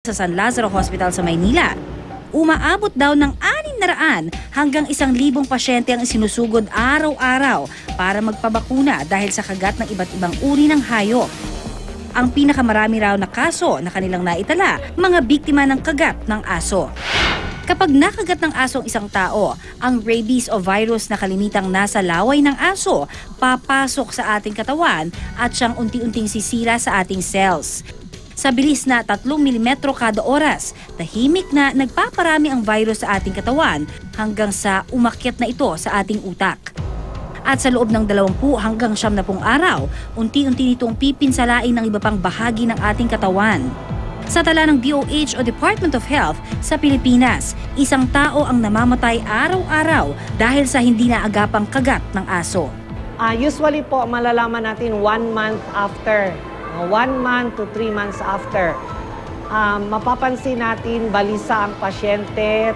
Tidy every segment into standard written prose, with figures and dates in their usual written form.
sa San Lazaro Hospital sa Maynila. Umaabot daw ng 600 hanggang 1,000 pasyente ang sinusugod araw-araw para magpabakuna dahil sa kagat ng iba't ibang uri ng hayop. Ang pinakamarami raw na kaso na kanilang naitala, mga biktima ng kagat ng aso. Kapag nakagat ng asong isang tao, ang rabies o virus na kalimitang nasa laway ng aso, papasok sa ating katawan at siyang unti-unting sisira sa ating cells. Sa bilis na 3 mm kada oras, tahimik na nagpaparami ang virus sa ating katawan hanggang sa umakyat na ito sa ating utak. At sa loob ng 20 hanggang 70 araw, unti-unti nitong pipinsalain ng iba pang bahagi ng ating katawan. Sa tala ng DOH o Department of Health sa Pilipinas, 1 tao ang namamatay araw-araw dahil sa hindi naagapang kagat ng aso. Usually po malalaman natin 1 month after. 1 month to 3 months after. Mapapansin natin balisa ang pasyente,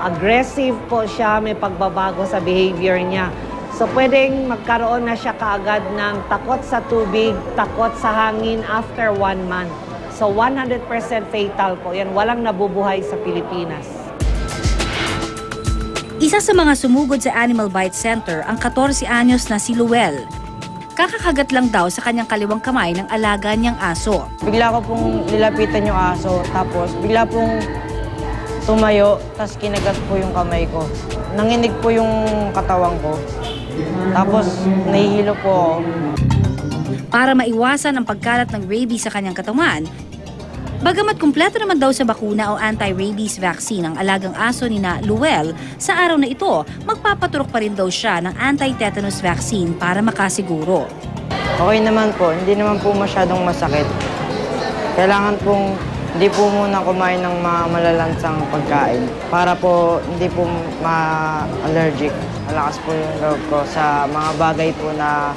aggressive po siya, may pagbabago sa behavior niya. So pwedeng magkaroon na siya kaagad ng takot sa tubig, takot sa hangin after 1 month. So 100% fatal po yan, walang nabubuhay sa Pilipinas. Isa sa mga sumugod sa Animal Bite Center ang 14 anyos na si Luel. Kakakagat lang daw sa kanyang kaliwang kamay ng alaga niyang aso. Bigla ko pong nilapitan yung aso, tapos bigla pong tumayo, tapos kinagat po yung kamay ko. Nanginig po yung katawan ko, tapos nahihilo po ako. Para maiwasan ang pagkalat ng rabies sa kanyang katawan, bagamat kumpleto naman daw sa bakuna o anti-rabies vaccine ang alagang aso ni na Luel, sa araw na ito, magpapaturok pa rin daw siya ng anti-tetanus vaccine para makasiguro. Okay naman po, hindi naman po masyadong masakit. Kailangan pong hindi po muna kumain ng mga malalansang pagkain para po hindi po ma-allergic. Malakas po yung loob ko sa mga bagay po na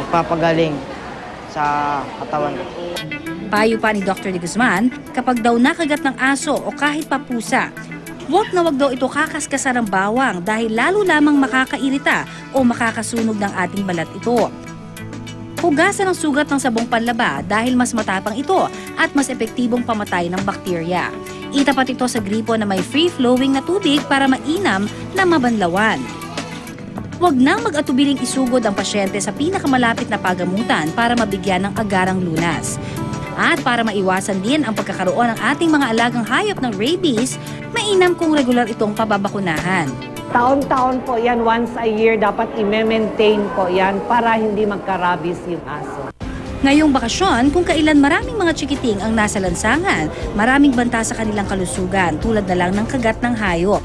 magpapagaling sa katawan ko. Payo pa ni Dr. De Guzman, kapag daw nakagat ng aso o kahit pa pusa, wag na wag daw ito kakaskasan ng bawang dahil lalo lamang makakairita o makakasunog ng ating balat ito. Hugasan ang sugat ng sabong panlaba dahil mas matapang ito at mas epektibong pamatay ng bakterya. Itapat ito sa gripo na may free-flowing na tubig para mainam na mabanlawan. Huwag nang mag-atubiling isugod ang pasyente sa pinakamalapit na pagamutan para mabigyan ng agarang lunas. At para maiwasan din ang pagkakaroon ng ating mga alagang hayop ng rabies, mainam kung regular itong pababakunahan. Taon-taon po yan, once a year, dapat i-maintain po yan para hindi magka-rabies yung aso. Ngayong bakasyon, kung kailan maraming mga chikiting ang nasa lansangan, maraming banta sa kanilang kalusugan tulad na lang ng kagat ng hayop.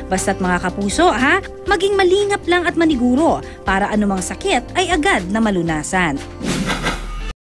Basta't mga kapuso, maging malingap lang at maniguro para anumang sakit ay agad na malunasan.